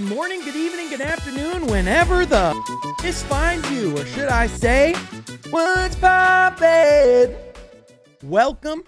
Morning, good evening, good afternoon, whenever the is finds you, or should I say, what's poppin'? Welcome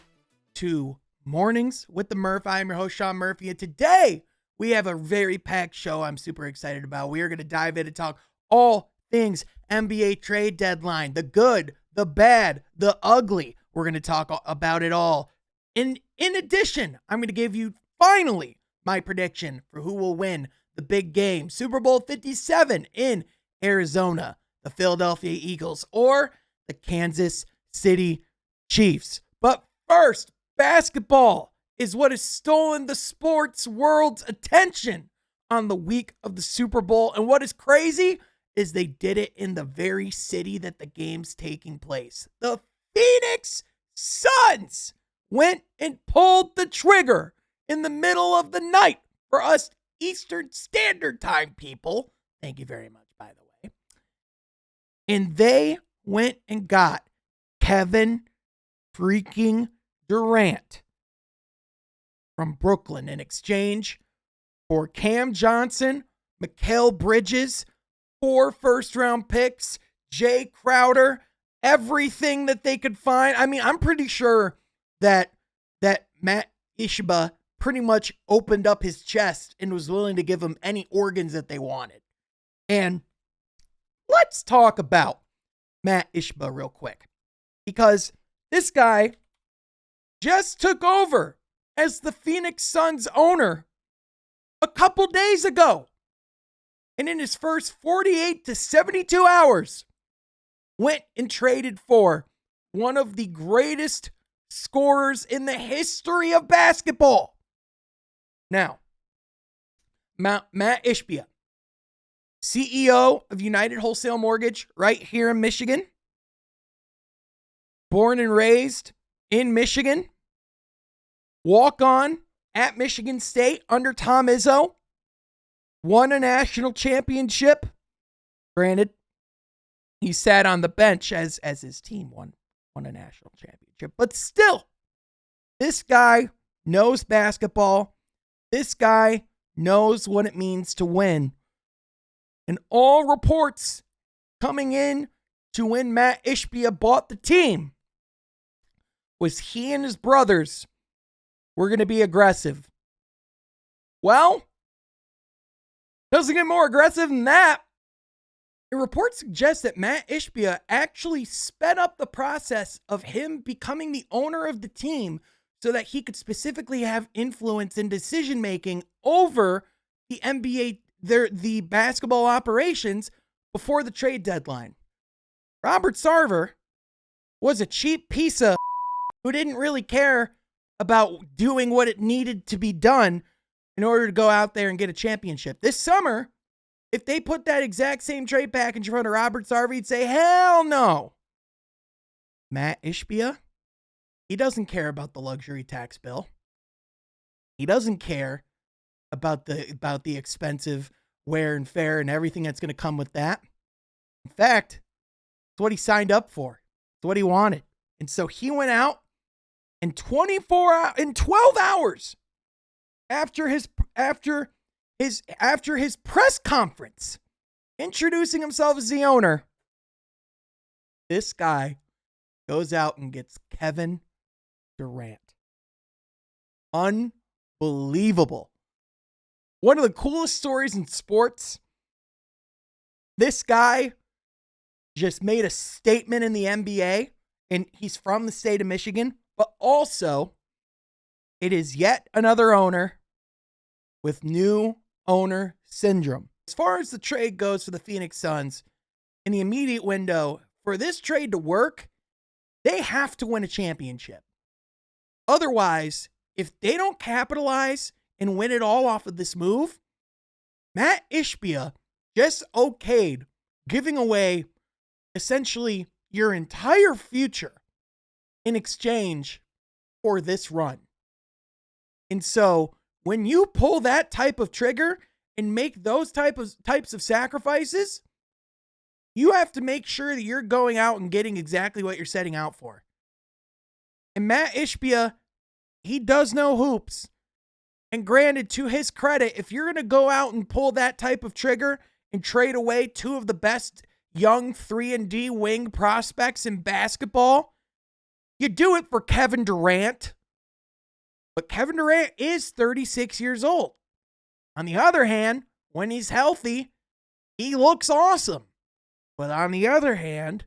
to Mornings with the Murph. I am your host, Sean Murphy, and today we have a very packed show I'm super excited about. We are going to dive in and talk all things NBA trade deadline, the good, the bad, the ugly. We're going to talk about it all. In addition, I'm going to give you finally my prediction for who will win the big game, Super Bowl 57 in Arizona, the Philadelphia Eagles or the Kansas City Chiefs. But first, basketball is what has stolen the sports world's attention on the week of the Super Bowl. And what is crazy is they did it in the very city that the game's taking place. The Phoenix Suns went and pulled the trigger in the middle of the night for us Eastern Standard Time people. Thank you very much, by the way. And they went and got Kevin freaking Durant from Brooklyn in exchange for Cam Johnson, Mikal Bridges, 4 first-round picks, Jay Crowder, everything that they could find. I mean, I'm pretty sure that Matt Ishbia pretty much opened up his chest and was willing to give them any organs that they wanted. And let's talk about Matt Ishbia real quick, because this guy just took over as the Phoenix Suns owner a couple days ago. And in his first 48 to 72 hours, went and traded for one of the greatest scorers in the history of basketball. Now, Matt Ishbia, CEO of United Wholesale Mortgage right here in Michigan, born and raised in Michigan, walk-on at Michigan State under Tom Izzo, won a national championship. Granted, he sat on the bench as his team won a national championship. But still, this guy knows basketball. This guy knows what it means to win. And all reports coming in to when Matt Ishbia bought the team was he and his brothers were going to be aggressive. Well, doesn't get more aggressive than that. The report suggests that Matt Ishbia actually sped up the process of him becoming the owner of the team so that he could specifically have influence in decision-making over the NBA, the basketball operations before the trade deadline. Robert Sarver was a cheap piece of who didn't really care about doing what it needed to be done in order to go out there and get a championship. This summer, if they put that exact same trade package in front of Robert Sarver, he'd say, hell no. Matt Ishbia, he doesn't care about the luxury tax bill. He doesn't care about the expensive wear and fare and everything that's going to come with that. In fact, it's what he signed up for. It's what he wanted. And so he went out and 12 hours after his press conference introducing himself as the owner, this guy goes out and gets Kevin Durant. Unbelievable. One of the coolest stories in sports. This guy just made a statement in the NBA, and he's from the state of Michigan, but also it is yet another owner with new owner syndrome. As far as the trade goes for the Phoenix Suns, in the immediate window, for this trade to work, they have to win a championship. Otherwise, if they don't capitalize and win it all off of this move, Matt Ishbia just okayed giving away essentially your entire future in exchange for this run. And so when you pull that type of trigger and make those types of sacrifices, you have to make sure that you're going out and getting exactly what you're setting out for. And Matt Ishbia, he does know hoops. And granted, to his credit, if you're going to go out and pull that type of trigger and trade away two of the best young 3-and-D wing prospects in basketball, you do it for Kevin Durant. But Kevin Durant is 36 years old. On the other hand, when he's healthy, he looks awesome. But on the other hand,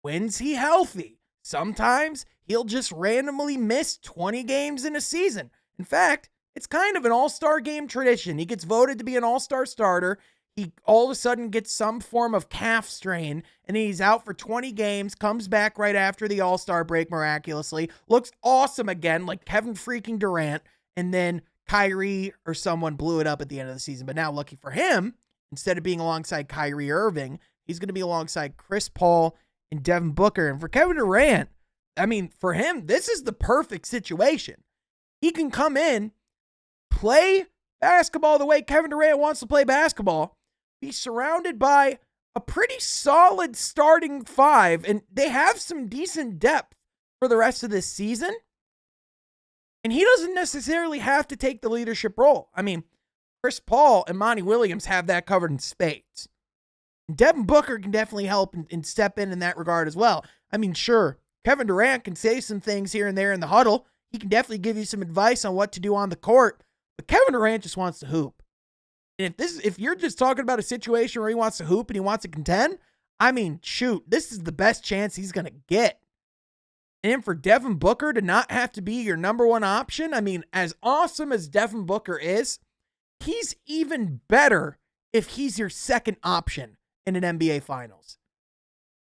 when's he healthy? Sometimes he'll just randomly miss 20 games in a season. In fact, it's kind of an all-star game tradition. He gets voted to be an all-star starter. He all of a sudden gets some form of calf strain, and he's out for 20 games, comes back right after the all-star break miraculously, looks awesome again like Kevin freaking Durant, and then Kyrie or someone blew it up at the end of the season. But now, lucky for him, instead of being alongside Kyrie Irving, he's going to be alongside Chris Paul and Devin Booker. And for Kevin Durant, I mean, for him, this is the perfect situation. He can come in, play basketball the way Kevin Durant wants to play basketball, be surrounded by a pretty solid starting five, and they have some decent depth for the rest of this season. And he doesn't necessarily have to take the leadership role. I mean, Chris Paul and Monty Williams have that covered in spades. Devin Booker can definitely help and step in that regard as well. I mean, sure, Kevin Durant can say some things here and there in the huddle. He can definitely give you some advice on what to do on the court. But Kevin Durant just wants to hoop. And if you're just talking about a situation where he wants to hoop and he wants to contend, I mean, shoot, this is the best chance he's going to get. And for Devin Booker to not have to be your number one option, I mean, as awesome as Devin Booker is, he's even better if he's your second option in an NBA Finals.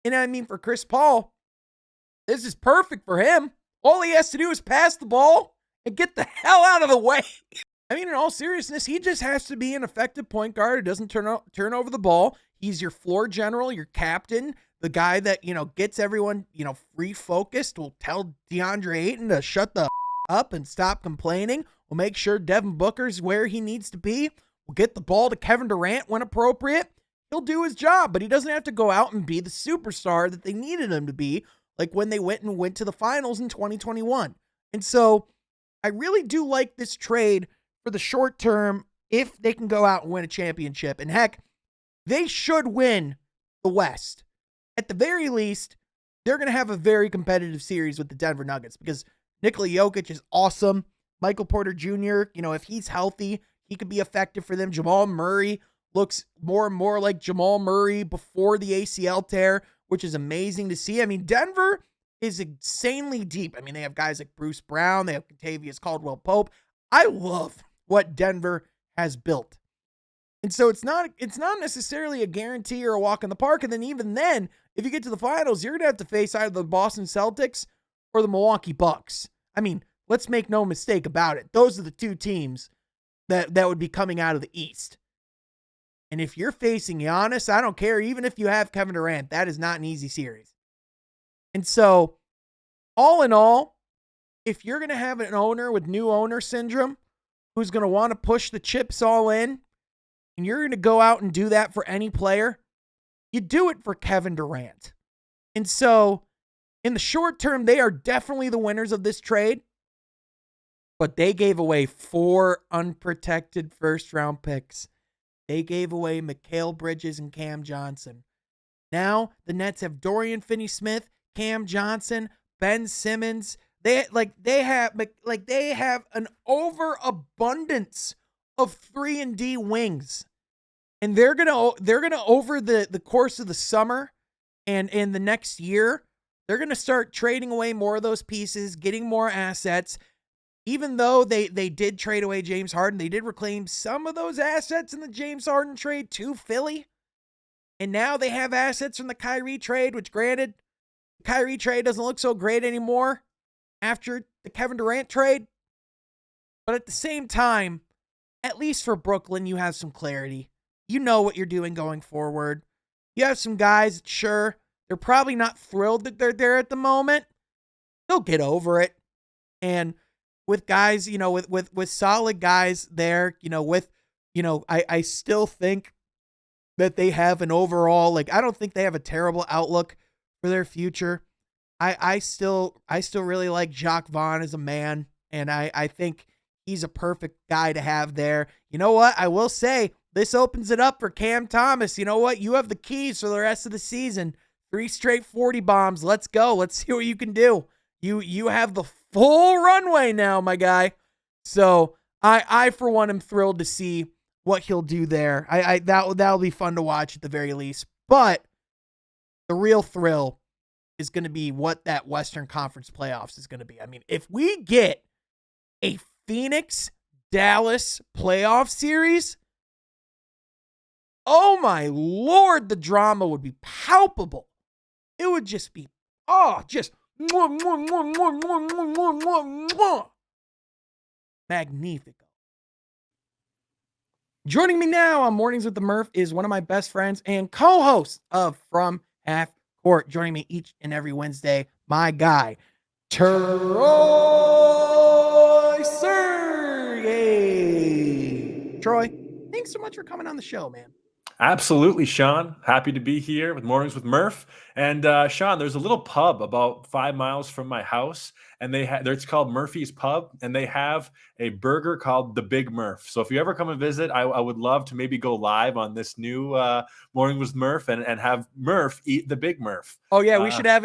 And I mean, for Chris Paul, this is perfect for him. All he has to do is pass the ball and get the hell out of the way. I mean, in all seriousness, he just has to be an effective point guard who doesn't turn over the ball. He's your floor general, your captain, the guy that, gets everyone, refocused, will tell DeAndre Ayton to shut the up and stop complaining. We'll make sure Devin Booker's where he needs to be. We'll get the ball to Kevin Durant when appropriate. He'll do his job, but he doesn't have to go out and be the superstar that they needed him to be, like when they went to the finals in 2021. And so I really do like this trade for the short term if they can go out and win a championship. And heck, they should win the West. At the very least, they're going to have a very competitive series with the Denver Nuggets because Nikola Jokic is awesome. Michael Porter Jr., if he's healthy, he could be effective for them. Jamal Murray looks more and more like Jamal Murray before the ACL tear, which is amazing to see. I mean, Denver is insanely deep. I mean, they have guys like Bruce Brown. They have Kentavious Caldwell-Pope. I love what Denver has built. And so it's not necessarily a guarantee or a walk in the park. And then even then, if you get to the finals, you're going to have to face either the Boston Celtics or the Milwaukee Bucks. I mean, let's make no mistake about it. Those are the two teams that would be coming out of the East. And if you're facing Giannis, I don't care. Even if you have Kevin Durant, that is not an easy series. And so, all in all, if you're going to have an owner with new owner syndrome who's going to want to push the chips all in, and you're going to go out and do that for any player, you do it for Kevin Durant. And so, in the short term, they are definitely the winners of this trade. But they gave away 4 unprotected first-round picks. They gave away Mikal Bridges and Cam Johnson. Now, the Nets have Dorian Finney-Smith, Cam Johnson, Ben Simmons. They have an overabundance of 3-and-D wings. And they're gonna over the course of the summer and in the next year, they're gonna start trading away more of those pieces, getting more assets. Even though they did trade away James Harden, they did reclaim some of those assets in the James Harden trade to Philly. And now they have assets from the Kyrie trade, which granted, the Kyrie trade doesn't look so great anymore after the Kevin Durant trade. But at the same time, at least for Brooklyn, you have some clarity. You know what you're doing going forward. You have some guys, sure, they're probably not thrilled that they're there at the moment. They'll get over it. And with guys, with solid guys there, I still think that they have an overall, I don't think they have a terrible outlook for their future. I still really like Jacques Vaughn as a man, and I think he's a perfect guy to have there. You know what? I will say this opens it up for Cam Thomas. You know what? You have the keys for the rest of the season. 3 straight 40 bombs. Let's go. Let's see what you can do. You have the full runway now, my guy. So I for one am thrilled to see what he'll do there. That'll be fun to watch at the very least. But the real thrill is going to be what that Western Conference playoffs is going to be. I mean, if we get a Phoenix Dallas playoff series, oh my Lord, the drama would be palpable. It would just be, just magnifico. Joining me now on Mornings with the Murph is one of my best friends and co-hosts of From Half Court. Joining me each and every Wednesday, my guy, Troy Sergey. Troy, thanks so much for coming on the show, man. Absolutely, Sean. Happy to be here with Mornings with Murph. And Sean, there's a little pub about 5 miles from my house, and it's called Murphy's Pub, and they have a burger called the Big Murph. So if you ever come and visit, I would love to maybe go live on this new Morning with Murph and have Murph eat the Big Murph. Oh yeah, we should have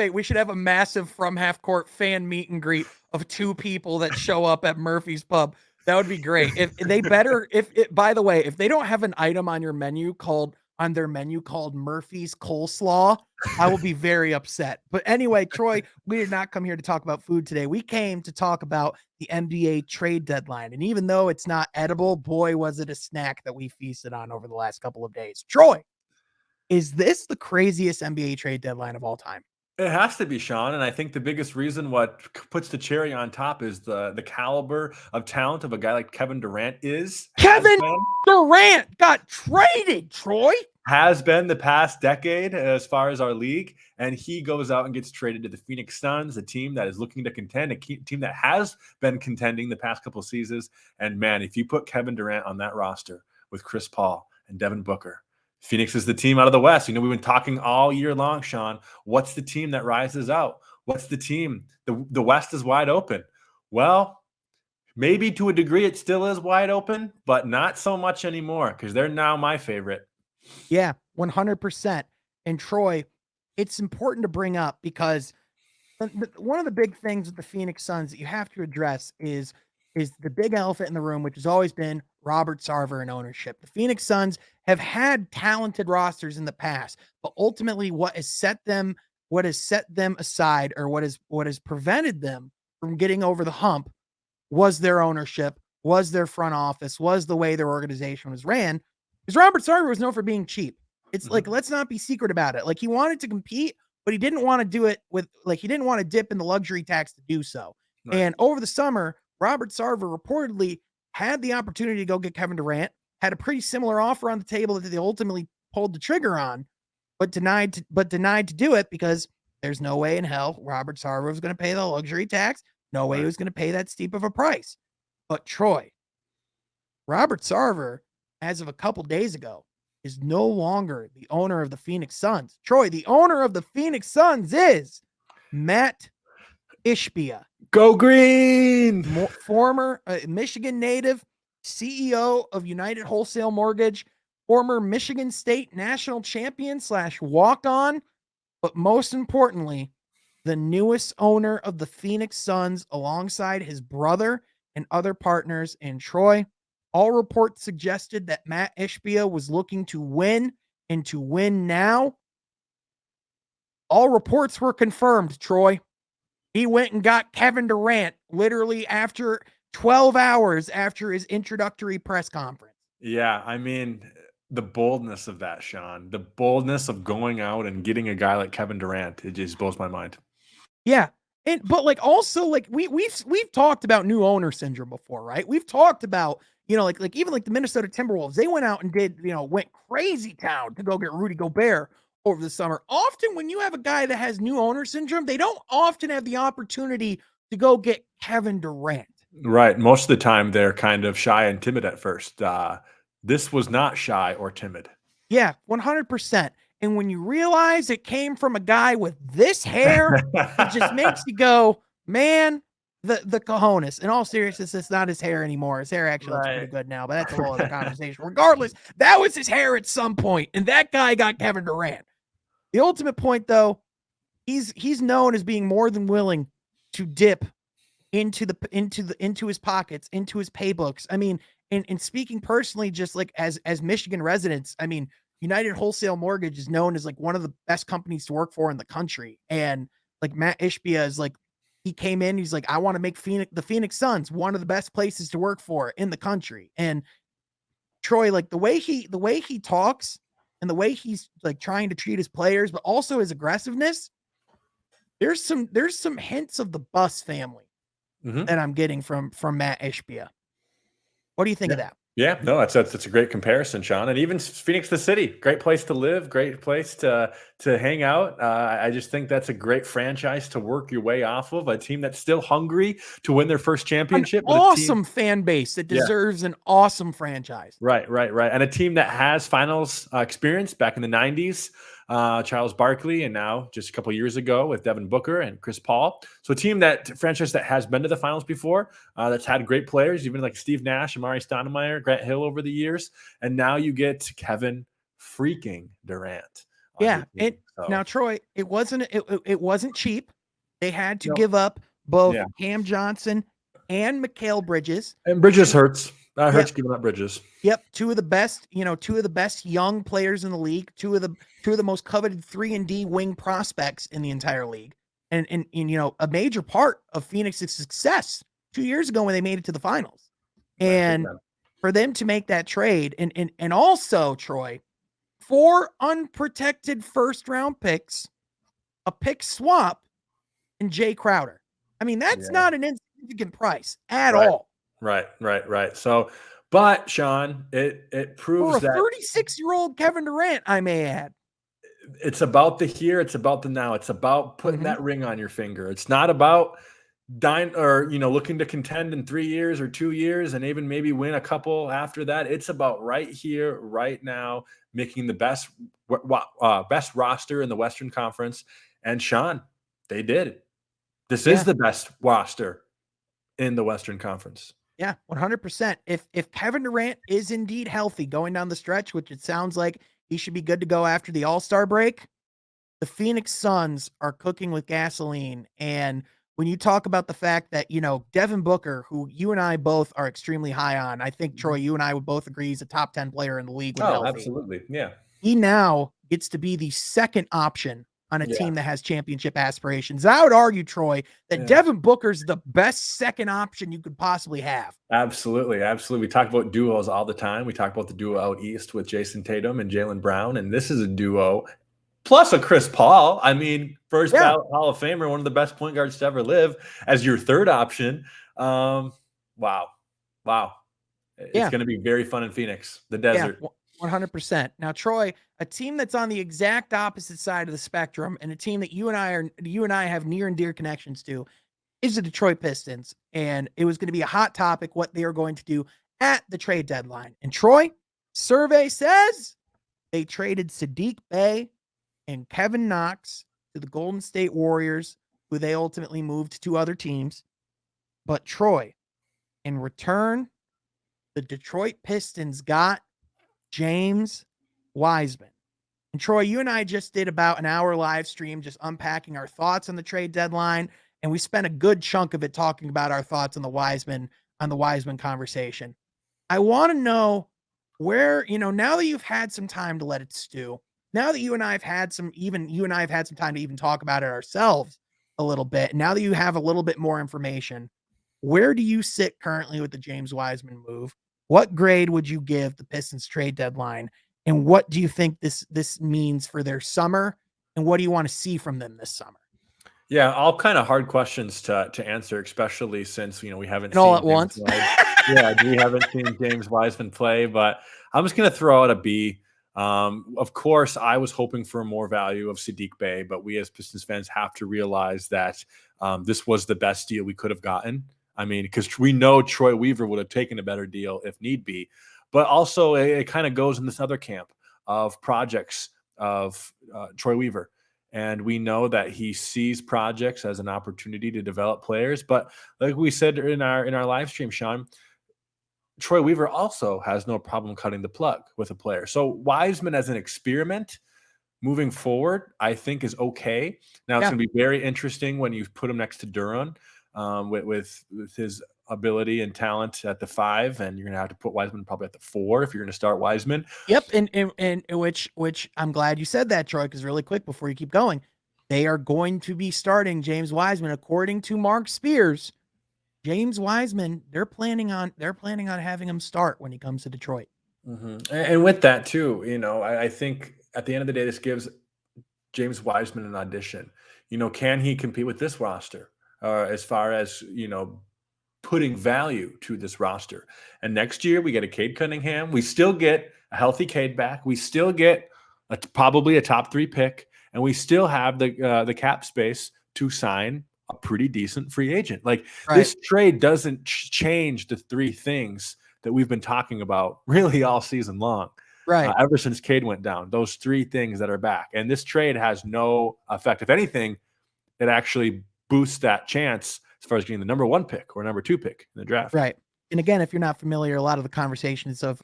a massive From Half Court fan meet and greet of 2 people that show up at Murphy's Pub. That would be great. By the way, if they don't have an item on their menu called Murphy's Coleslaw, I will be very upset. But anyway, Troy, we did not come here to talk about food today. We came to talk about the NBA trade deadline. And even though it's not edible, boy, was it a snack that we feasted on over the last couple of days. Troy, is this the craziest NBA trade deadline of all time? It has to be, Sean, and I think the biggest reason what puts the cherry on top is the caliber of talent of a guy like Kevin Durant Kevin Durant got traded, Troy. Has been the past decade as far as our league, and he goes out and gets traded to the Phoenix Suns, a team that is looking to contend, a team that has been contending the past couple of seasons. And man, if you put Kevin Durant on that roster with Chris Paul and Devin Booker, Phoenix is the team out of the West. You know, we've been talking all year long, Sean. What's the team that rises out? What's the team? The West is wide open. Well, maybe to a degree it still is wide open, but not so much anymore because they're now my favorite. Yeah, 100%. And Troy, it's important to bring up because one of the big things with the Phoenix Suns that you have to address is the big elephant in the room, which has always been Robert Sarver and ownership. The Phoenix Suns have had talented rosters in the past, but ultimately what has set them aside, or what has prevented them from getting over the hump, was their ownership, was their front office, was the way their organization was ran. Because Robert Sarver was known for being cheap. It's like, let's not be secret about it. Like, he wanted to compete, but he didn't want to do it he didn't want to dip in the luxury tax to do so. Right. And over the summer, Robert Sarver reportedly had the opportunity to go get Kevin Durant, had a pretty similar offer on the table that they ultimately pulled the trigger on, but denied to do it because there's no way in hell Robert Sarver was going to pay the luxury tax. No way he was going to pay that steep of a price. But Troy, Robert Sarver, as of a couple days ago, is no longer the owner of the Phoenix Suns. Troy, the owner of the Phoenix Suns is Matt Ishbia. Go Green! Former Michigan native, CEO of United Wholesale Mortgage, former Michigan State national champion / walk-on, but most importantly, the newest owner of the Phoenix Suns alongside his brother and other partners. And Troy, all reports suggested that Matt Ishbia was looking to win, and to win now. All reports were confirmed, Troy. He went and got Kevin Durant literally after 12 hours after his introductory press conference. Yeah, I mean, the boldness of that, Sean, the boldness of going out and getting a guy like Kevin Durant, it just blows my mind. Yeah. But also we've talked about new owner syndrome before, right? We've talked about, even the Minnesota Timberwolves, they went out and went crazy town to go get Rudy Gobert over the summer. Often when you have a guy that has new owner syndrome, they don't often have the opportunity to go get Kevin Durant. Right. Most of the time they're kind of shy and timid at first. This was not shy or timid. Yeah, 100%. And when you realize it came from a guy with this hair, it just makes you go, man, the cojones. In all seriousness, it's not his hair anymore. His hair actually looks pretty good now, but that's a whole other conversation. Regardless, that was his hair at some point, and that guy got Kevin Durant. The ultimate point, though, he's known as being more than willing to dip into his pockets, into his paybooks. I mean, and speaking personally, just like as Michigan residents, I mean, United Wholesale Mortgage is known as like one of the best companies to work for in the country. And like Matt Ishbia is like, he came in, he's like, I want to make the Phoenix Suns one of the best places to work for in the country. And Troy, like the way he talks and the way he's like trying to treat his players, but also his aggressiveness, there's some hints of the Bus family that I'm getting from Matt Ishbia. What do you think of that? Yeah, no, that's a great comparison, Sean. And even Phoenix, the city, great place to live, great place to hang out. I just think that's a great franchise to work your way off of. A team that's still hungry to win their first championship. An awesome fan base that deserves an awesome franchise. Right. And a team that has finals experience back in the 90s. Charles Barkley, and now just a couple of years ago with Devin Booker and Chris Paul. So a franchise that has been to the finals before, that's had great players, even like Steve Nash, Amari Stoudemire, Grant Hill over the years. And now you get Kevin freaking Durant. Yeah. Now, Troy, it wasn't cheap. They had to give up both Cam Johnson and Mikal Bridges. And Bridges hurts. That hurts giving up Bridges. Yep, two of the best young players in the league, two of the most coveted 3-and-D wing prospects in the entire league. And a major part of Phoenix's success 2 years ago when they made it to the finals. And for them to make that trade and also, Troy, 4 unprotected first round picks, a pick swap, and Jay Crowder. I mean, that's not an insignificant price at all. Right. So, but Sean, it proves that 36-year-old Kevin Durant, I may add. It's about the here, it's about the now. It's about putting that ring on your finger. It's not about looking to contend in 3 years or 2 years and even maybe win a couple after that. It's about right here, right now, making the best roster in the Western Conference. And Sean, they did it. This is the best roster in the Western Conference. Yeah, 100%. If Kevin Durant is indeed healthy going down the stretch, which it sounds like he should be good to go after the All-Star break, the Phoenix Suns are cooking with gasoline. And when you talk about the fact that, Devin Booker, who you and I both are extremely high on, I think, Troy, you and I would both agree he's a top 10 player in the league. Absolutely. Yeah. He now gets to be the second option on a team that has championship aspirations. I would argue, Troy, that Devin Booker's the best second option you could possibly have. Absolutely. We talk about duos all the time. We talk about the duo out east with Jason Tatum and Jaylen Brown, and this is a duo plus a Chris Paul. I mean, first ballot Hall of Famer, one of the best point guards to ever live, as your third option. Wow. It's going to be very fun in Phoenix, the desert. 100%. Now, Troy, a team that's on the exact opposite side of the spectrum, and a team that you and I have near and dear connections to, is the Detroit Pistons. And it was going to be a hot topic what they are going to do at the trade deadline. And Troy, survey says they traded Saddiq Bey and Kevin Knox to the Golden State Warriors, who they ultimately moved to other teams. But Troy, in return, the Detroit Pistons got James Wiseman. And Troy, you and I just did about an hour live stream just unpacking our thoughts on the trade deadline, and we spent a good chunk of it talking about our thoughts on the Wiseman conversation. I want to know where, now that you've had some time to let it stew, now that you and I have had some time to even talk about it ourselves a little bit, now that you have a little bit more information, where do you sit currently with the James Wiseman move? What grade would you give the Pistons trade deadline? And what do you think this means for their summer? And what do you want to see from them this summer? Yeah, all kind of hard questions to answer, especially since, we haven't seen all at once. We haven't seen James Wiseman play, but I'm just going to throw out a B. Of course, I was hoping for more value of Saddiq Bey, but we as Pistons fans have to realize that this was the best deal we could have gotten. I mean, because we know Troy Weaver would have taken a better deal if need be. But also, it kind of goes in this other camp of projects of Troy Weaver. And we know that he sees projects as an opportunity to develop players. But like we said in our live stream, Sean, Troy Weaver also has no problem cutting the plug with a player. So Wiseman as an experiment moving forward, I think is okay. Now it's Yeah. going to be very interesting when you put him next to Duran with his ability and talent at the 5, and you're going to have to put Wiseman probably at the 4 if you're going to start Wiseman. Yep, and which I'm glad you said that, Troy, because really quick before you keep going, they are going to be starting James Wiseman according to Mark Spears. James Wiseman, they're planning on having him start when he comes to Detroit. And with that too, I think at the end of the day, this gives James Wiseman an audition. Can he compete with this roster as far as putting value to this roster? And next year we get a Cade Cunningham. We still get a healthy Cade back. We still get probably a top 3 pick, and we still have the cap space to sign a pretty decent free agent. Like this trade doesn't change the 3 things that we've been talking about really all season long. Right. Ever since Cade went down, those 3 things that are back. And this trade has no effect. If anything, it actually boosts that chance as far as getting the number 1 pick or number 2 pick in the draft. Right. And again, if you're not familiar, a lot of the conversations of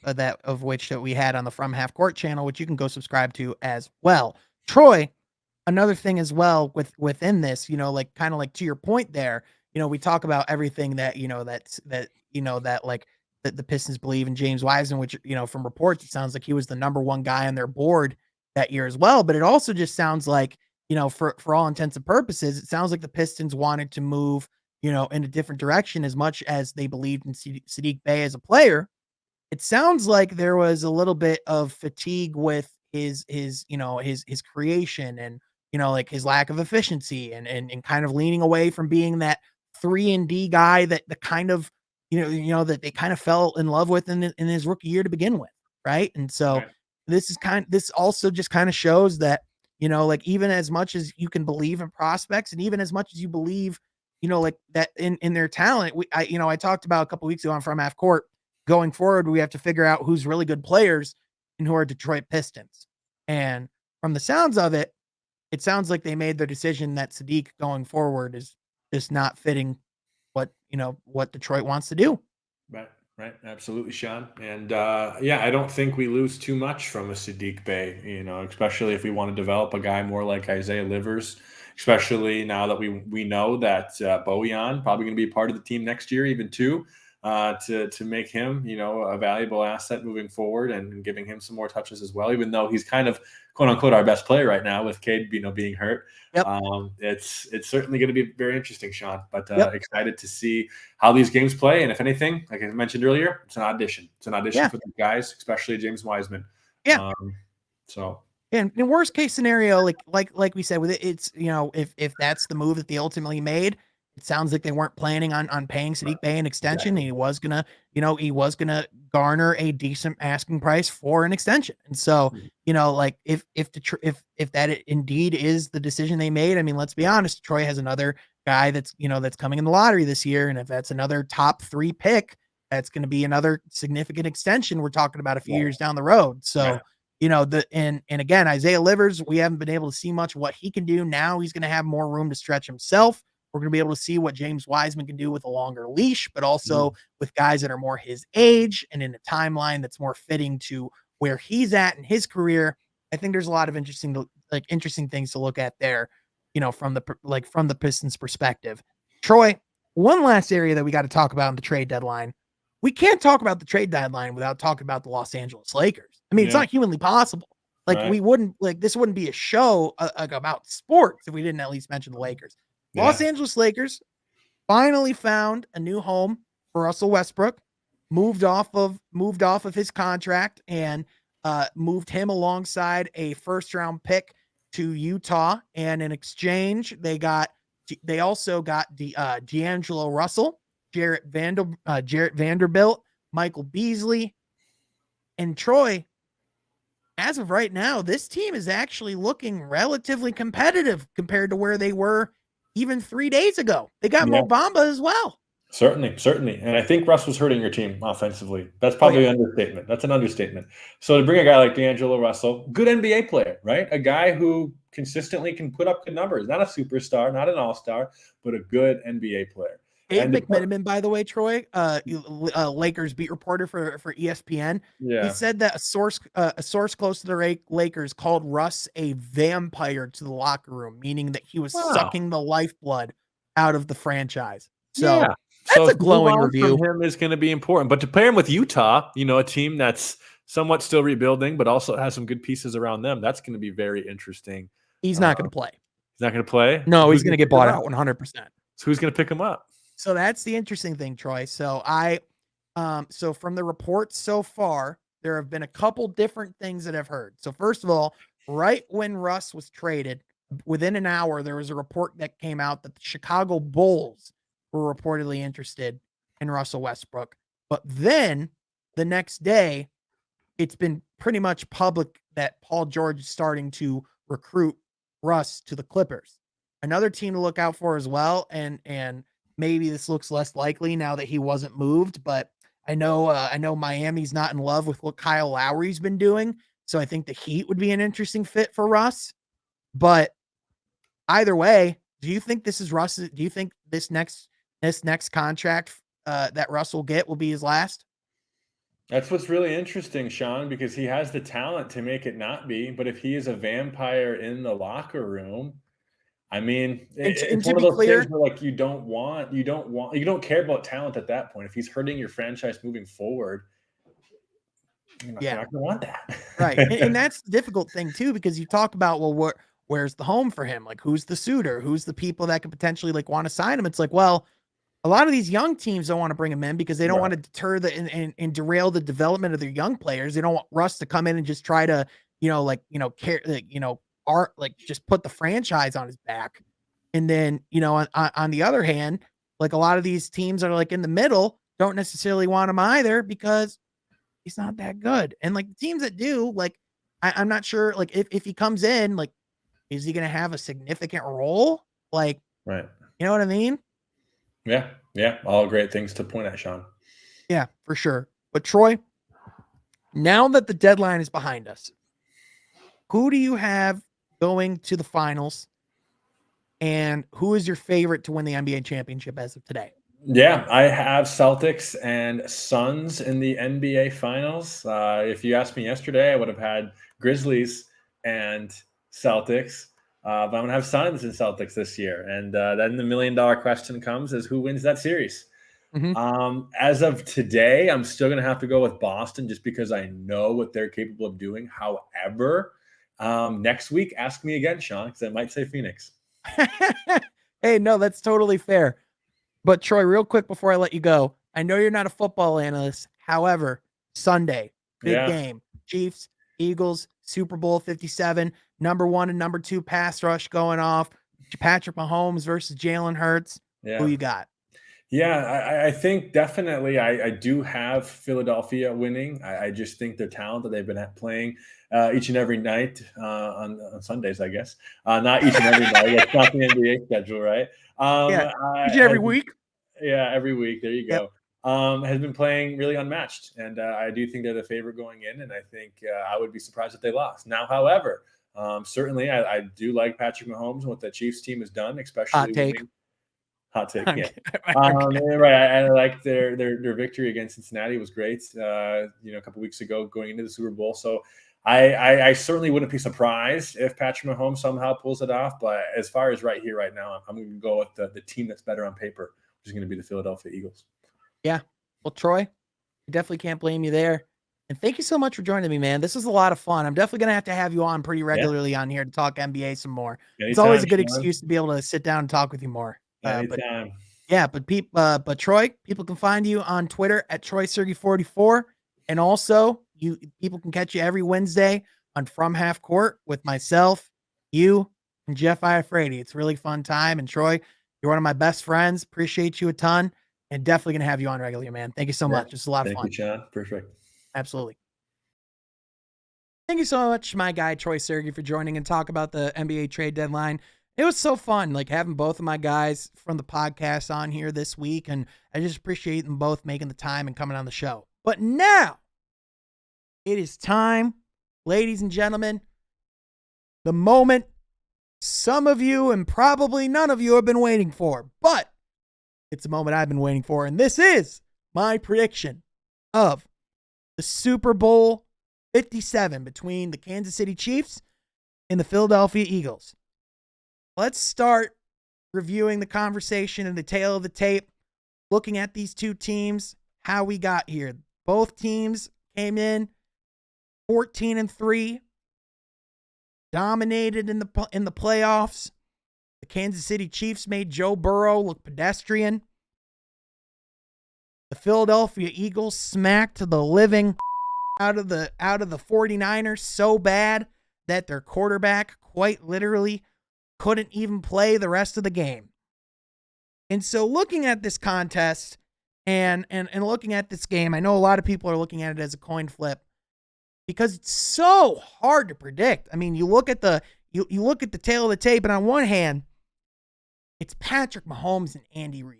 which that we had on the From Half Court channel, which you can go subscribe to as well. Troy, another thing as well within this, like kind of like to your point there, we talk about everything that, that the Pistons believe in James Wiseman, which, from reports, it sounds like he was the number 1 guy on their board that year as well. But it also just sounds like, for all intents and purposes, it sounds like the Pistons wanted to move, in a different direction as much as they believed in Saddiq Bey as a player. It sounds like there was a little bit of fatigue with his creation and, like his lack of efficiency and kind of leaning away from being that 3-and-D guy that the kind of, that they kind of fell in love with in his rookie year to begin with. Right. And so this also just kind of shows that, like even as much as you can believe in prospects and even as much as you believe, like that in their talent, I talked about a couple weeks ago on From Half Court, going forward, we have to figure out who's really good players and who are Detroit Pistons. And from the sounds of it, it sounds like they made their decision that Saddiq going forward is just not fitting what Detroit wants to do. Right. Absolutely, Sean. And I don't think we lose too much from a Saddiq Bey, especially if we want to develop a guy more like Isaiah Livers, especially now that we know that Bojan probably going to be a part of the team next year, even too. To make him, a valuable asset moving forward and giving him some more touches as well, even though he's kind of quote unquote our best player right now with Cade, being hurt. Yep. It's certainly going to be very interesting, Sean, but excited to see how these games play. And if anything, like I mentioned earlier, it's an audition. It's an audition for the guys, especially James Wiseman. Yeah. So. And in worst case scenario, like we said, with it, it's, if that's the move that they ultimately made, it sounds like they weren't planning on paying Saddiq Bey an extension. And he was gonna garner a decent asking price for an extension. And so, like if that indeed is the decision they made, I mean, let's be honest, Troy has another guy that's coming in the lottery this year. And if that's another top 3 pick, that's going to be another significant extension. We're talking about a few years down the road. So, and again, Isaiah Livers, we haven't been able to see much of what he can do. Now he's going to have more room to stretch himself. We're going to be able to see what James Wiseman can do with a longer leash, but also with guys that are more his age and in a timeline that's more fitting to where he's at in his career. I think there's a lot of interesting things to look at there, from the Pistons perspective. Troy, one last area that we got to talk about in the trade deadline. We can't talk about the trade deadline without talking about the Los Angeles Lakers. I mean, it's not humanly possible. We wouldn't this wouldn't be a show about sports if we didn't at least mention the Lakers. Los Angeles Lakers finally found a new home for Russell Westbrook, moved off of his contract and moved him alongside a first-round pick to Utah. And in exchange, they also got D'Angelo Russell, Jarrett Vanderbilt, Michael Beasley, and Troy. As of right now, this team is actually looking relatively competitive compared to where they were even 3 days ago. They got Mo Bamba as well. Certainly. And I think Russ was hurting your team offensively. That's probably an understatement. That's an understatement. So to bring a guy like D'Angelo Russell, good NBA player, right? A guy who consistently can put up good numbers. Not a superstar, not an all-star, but a good NBA player. Abe And McMenamin, by the way, Troy, Lakers beat reporter for ESPN, he yeah, said that a source close to the Lakers called Russ a vampire to the locker room, meaning that he was wow, sucking the lifeblood out of the franchise. yeah. So that's So a to move glowing on from review. him is going to be important. But to pair him with Utah, a team that's somewhat still rebuilding, but also has some good pieces around them, that's going to be very interesting. He's Uh, not going to play. he's not going to play. No, Who's he's going to gonna get pick him bought up? out 100%. So who's going to pick him up? So that's the interesting thing, Troy. So from the reports so far, there have been a couple different things that I've heard. So first of all, right when Russ was traded, within an hour, there was a report that came out that the Chicago Bulls were reportedly interested in Russell Westbrook. But then the next day, it's been pretty much public that Paul George is starting to recruit Russ to the Clippers. Another team to look out for as well, and maybe this looks less likely now that he wasn't moved, but I know Miami's not in love with what Kyle Lowry's been doing, so I think the Heat would be an interesting fit for Russ. But either way, do you think this is Russ? Do you think this next contract that Russ will get will be his last? That's what's really interesting, Sean, because he has the talent to make it not be. But if he is a vampire in the locker room, I mean, And it's to one of be those things clear, where like you don't care about talent at that point. If he's hurting your franchise moving forward, you're not yeah, going to want that. right. And that's the difficult thing too, because you talk about, well, where's the home for him? Like, who's the suitor? Who's the people that could potentially like want to sign him? It's like, well, a lot of these young teams don't want to bring him in because they don't want Right. to deter and derail the development of their young players. They don't want Russ to come in and just try to, just put the franchise on his back. And then, on the other hand, like a lot of these teams are like in the middle, don't necessarily want him either because he's not that good. And like the teams that do, like, I'm not sure, like if he comes in, like, is he going to have a significant role? Like, Right. you know what I mean? Yeah. Yeah. All great things to point at, Sean. Yeah, for sure. But Troy, now that the deadline is behind us, who do you have going to the finals? And who is your favorite to win the NBA championship as of today? Yeah, I have Celtics and Suns in the NBA Finals. If you asked me yesterday, I would have had Grizzlies and Celtics. But I'm going to have Suns and Celtics this year. And then the $1,000,000 question comes is who wins that series? Mm-hmm. As of today, I'm still going to have to go with Boston just because I know what they're capable of doing. However, next week, ask me again, Sean, because I might say Phoenix. Hey, no, that's totally fair. But Troy, real quick before I let you go, I know you're not a football analyst. However, Sunday, big Yeah. game. Chiefs, Eagles, Super Bowl 57, number 1 and number 2 pass rush going off. Patrick Mahomes versus Jalen Hurts. Yeah. Who you got? Yeah, I think definitely I do have Philadelphia winning. I just think the talent that they've been playing each and every night on Sundays, I guess. Not each and every night. It's not the NBA schedule, right? Yeah, each and every week. Yeah, every week. There you Yep. go. Has been playing really unmatched. And I do think they're the favorite going in. And I think I would be surprised if they lost. Now, however, certainly I do like Patrick Mahomes and what the Chiefs team has done, especially Hot take. winning. Hot take, yeah. Okay. Right. I like their victory against Cincinnati was great. A couple weeks ago going into the Super Bowl. So I certainly wouldn't be surprised if Patrick Mahomes somehow pulls it off. But as far as right here, right now, I'm going to go with the team that's better on paper, which is going to be the Philadelphia Eagles. Yeah. Well, Troy, I definitely can't blame you there. And thank you so much for joining me, man. This was a lot of fun. I'm definitely going to have you on pretty regularly on here to talk NBA some more. Anytime, it's always a good Sean. excuse to be able to sit down and talk with you more. Anytime. But Troy, people can find you on Twitter at TroySergey44. And also people can catch you every Wednesday on From Half Court with myself, you, and Jeff Iafrady. It's a really fun time. And Troy, you're one of my best friends. Appreciate you a ton. And definitely going to have you on regularly, man. Thank you so much. It's a lot of fun. Thank you, Sean. Perfect. Absolutely. Thank you so much, my guy, Troy Sergey, for joining and talk about the NBA trade deadline. It was so fun, like having both of my guys from the podcast on here this week. And I just appreciate them both making the time and coming on the show. But now it is time, ladies and gentlemen, the moment some of you and probably none of you have been waiting for, but it's a moment I've been waiting for, and this is my prediction of the Super Bowl 57 between the Kansas City Chiefs and the Philadelphia Eagles. Let's start reviewing the conversation and the tail of the tape, looking at these two teams, how we got here. Both teams came in 14-3, dominated in the playoffs. The Kansas City Chiefs made Joe Burrow look pedestrian. The Philadelphia Eagles smacked the living out of the 49ers so bad that their quarterback quite literally couldn't even play the rest of the game. And so looking at this contest and looking at this game, I know a lot of people are looking at it as a coin flip because it's so hard to predict. I mean, you look at the tail of the tape, and on one hand, it's Patrick Mahomes and Andy Reid.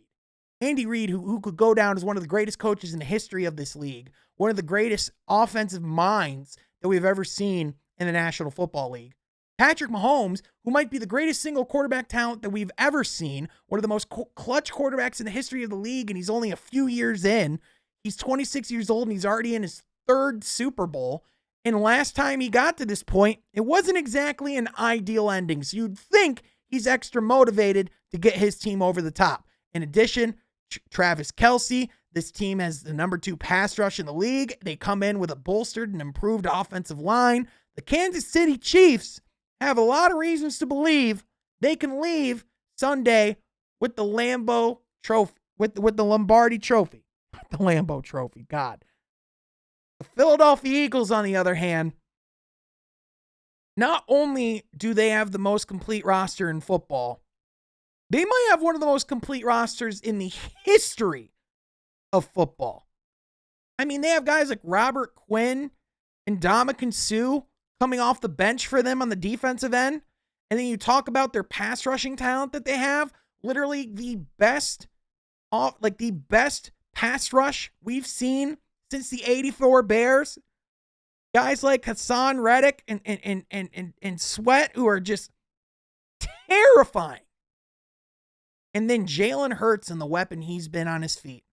Andy Reid, who could go down as one of the greatest coaches in the history of this league, one of the greatest offensive minds that we've ever seen in the National Football League. Patrick Mahomes, who might be the greatest single quarterback talent that we've ever seen, one of the most clutch quarterbacks in the history of the league, and he's only a few years in. He's 26 years old, and he's already in his third Super Bowl. And last time he got to this point, it wasn't exactly an ideal ending. So you'd think he's extra motivated to get his team over the top. In addition, Travis Kelce, this team has the number 2 pass rush in the league. They come in with a bolstered and improved offensive line. The Kansas City Chiefs have a lot of reasons to believe they can leave Sunday with the Lambeau trophy, with the Lombardi trophy. The Lambeau trophy, God. The Philadelphia Eagles, on the other hand, not only do they have the most complete roster in football, they might have one of the most complete rosters in the history of football. I mean, they have guys like Robert Quinn and Ndamukong Suh coming off the bench for them on the defensive end. And then you talk about their pass rushing talent that they have. Literally the best pass rush we've seen since the 84 Bears. Guys like Hassan Reddick and Sweat, who are just terrifying. And then Jalen Hurts and the weapon he's been on his feet.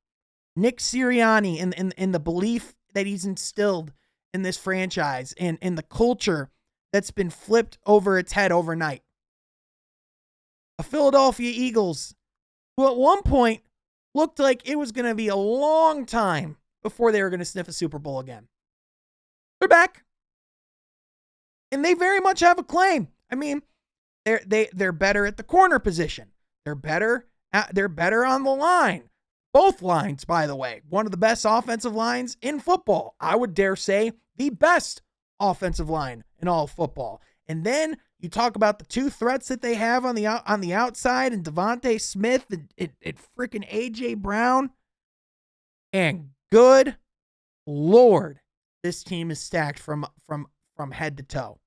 Nick Sirianni and the belief that he's instilled in this franchise and the culture that's been flipped over its head overnight. A Philadelphia Eagles who at one point looked like it was going to be a long time before they were going to sniff a Super Bowl again. They're back. And they very much have a claim. I mean, they're better at the corner position. They're better on the line. Both lines, by the way. One of the best offensive lines in football. I would dare say the best offensive line in all of football. And then you talk about the 2 threats that they have on the outside, and Devontae Smith and freaking A.J. Brown. And good Lord, this team is stacked from head to toe.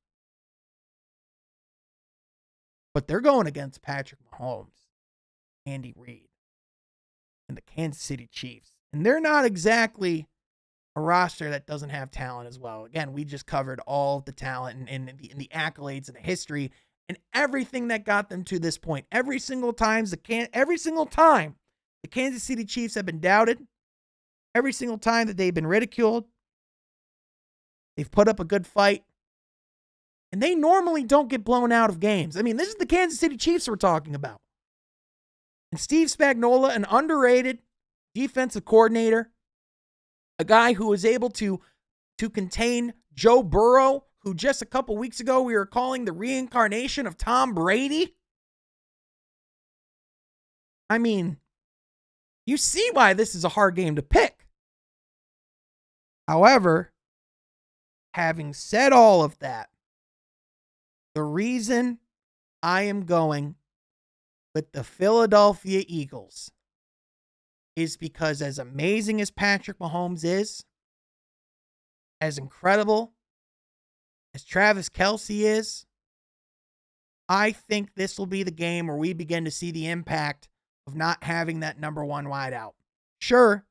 But they're going against Patrick Mahomes, Andy Reid, and the Kansas City Chiefs. And they're not exactly a roster that doesn't have talent as well. Again, we just covered all of the talent and the accolades and the history and everything that got them to this point. Every single time the Kansas City Chiefs have been doubted, every single time that they've been ridiculed, they've put up a good fight. And they normally don't get blown out of games. I mean, this is the Kansas City Chiefs we're talking about. And Steve Spagnuolo, an underrated defensive coordinator, a guy who was able to contain Joe Burrow, who just a couple weeks ago we were calling the reincarnation of Tom Brady. I mean, you see why this is a hard game to pick. However, having said all of that, the reason I am going with the Philadelphia Eagles is because as amazing as Patrick Mahomes is, as incredible as Travis Kelce is, I think this will be the game where we begin to see the impact of not having that number 1 wideout. Sure,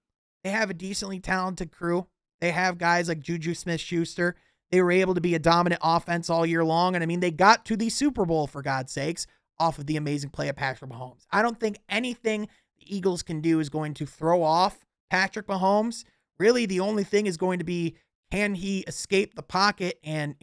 they have a decently talented crew. They have guys like Juju Smith-Schuster They were able to be a dominant offense all year long. And I mean, they got to the Super Bowl, for God's sakes, off of the amazing play of Patrick Mahomes. I don't think anything the Eagles can do is going to throw off Patrick Mahomes. Really, the only thing is going to be, can he escape the pocket and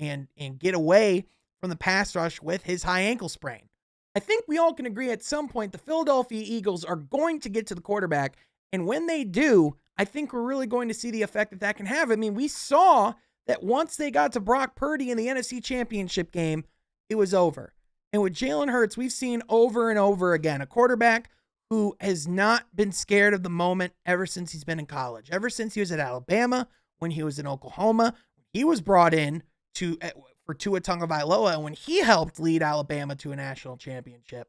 get away from the pass rush with his high ankle sprain? I think we all can agree at some point the Philadelphia Eagles are going to get to the quarterback. And when they do, I think we're really going to see the effect that can have. I mean, we saw that once they got to Brock Purdy in the NFC Championship game, it was over. And with Jalen Hurts, we've seen over and over again a quarterback who has not been scared of the moment ever since he's been in college. Ever since he was at Alabama, when he was in Oklahoma, he was brought in for Tua Tagovailoa, and when he helped lead Alabama to a national championship.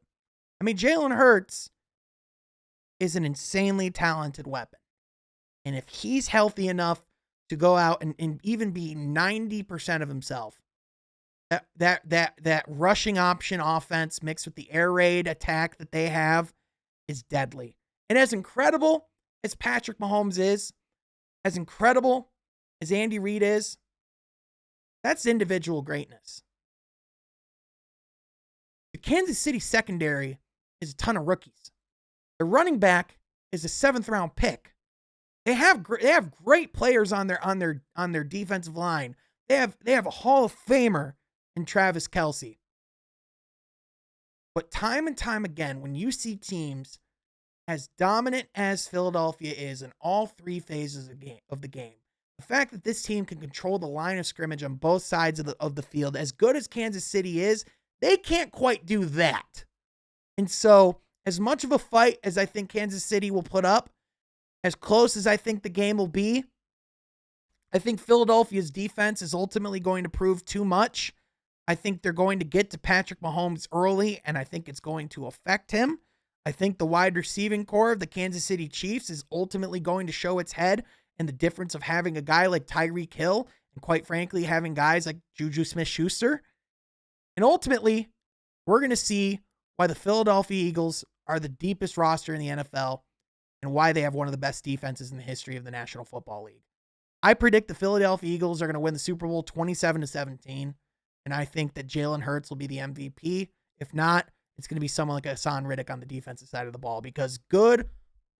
I mean, Jalen Hurts is an insanely talented weapon. And if he's healthy enough to go out and even be 90% of himself, that rushing option offense mixed with the air raid attack that they have is deadly. And as incredible as Patrick Mahomes is, as incredible as Andy Reid is, that's individual greatness. The Kansas City secondary is a ton of rookies. The running back is a 7th-round pick. They have great players on their defensive line. They have a Hall of Famer in Travis Kelce. But time and time again, when you see teams as dominant as Philadelphia is in all three phases of the game, the fact that this team can control the line of scrimmage on both sides of the field, as good as Kansas City is, they can't quite do that. And so, as much of a fight as I think Kansas City will put up, as close as I think the game will be, I think Philadelphia's defense is ultimately going to prove too much. I think they're going to get to Patrick Mahomes early, and I think it's going to affect him. I think the wide receiving core of the Kansas City Chiefs is ultimately going to show its head, and the difference of having a guy like Tyreek Hill and, quite frankly, having guys like Juju Smith-Schuster. And ultimately, we're going to see why the Philadelphia Eagles are the deepest roster in the NFL and why they have one of the best defenses in the history of the National Football League. I predict the Philadelphia Eagles are going to win the Super Bowl 27-17, and I think that Jalen Hurts will be the MVP. If not, it's going to be someone like Hassan Riddick on the defensive side of the ball, because good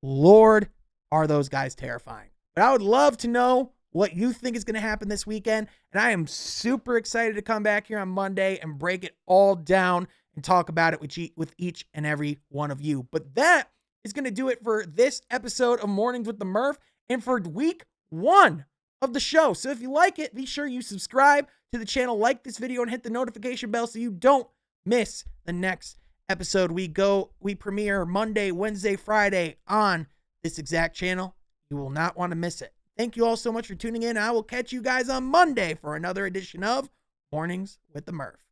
Lord, are those guys terrifying. But I would love to know what you think is going to happen this weekend, and I am super excited to come back here on Monday and break it all down and talk about it with each and every one of you. But that is going to do it for this episode of Mornings with the Murph and for week 1 of the show. So if you like it, be sure you subscribe to the channel, like this video, and hit the notification bell so you don't miss the next episode. We premiere Monday, Wednesday, Friday on this exact channel. You will not want to miss it. Thank you all so much for tuning in. I will catch you guys on Monday for another edition of Mornings with the Murph.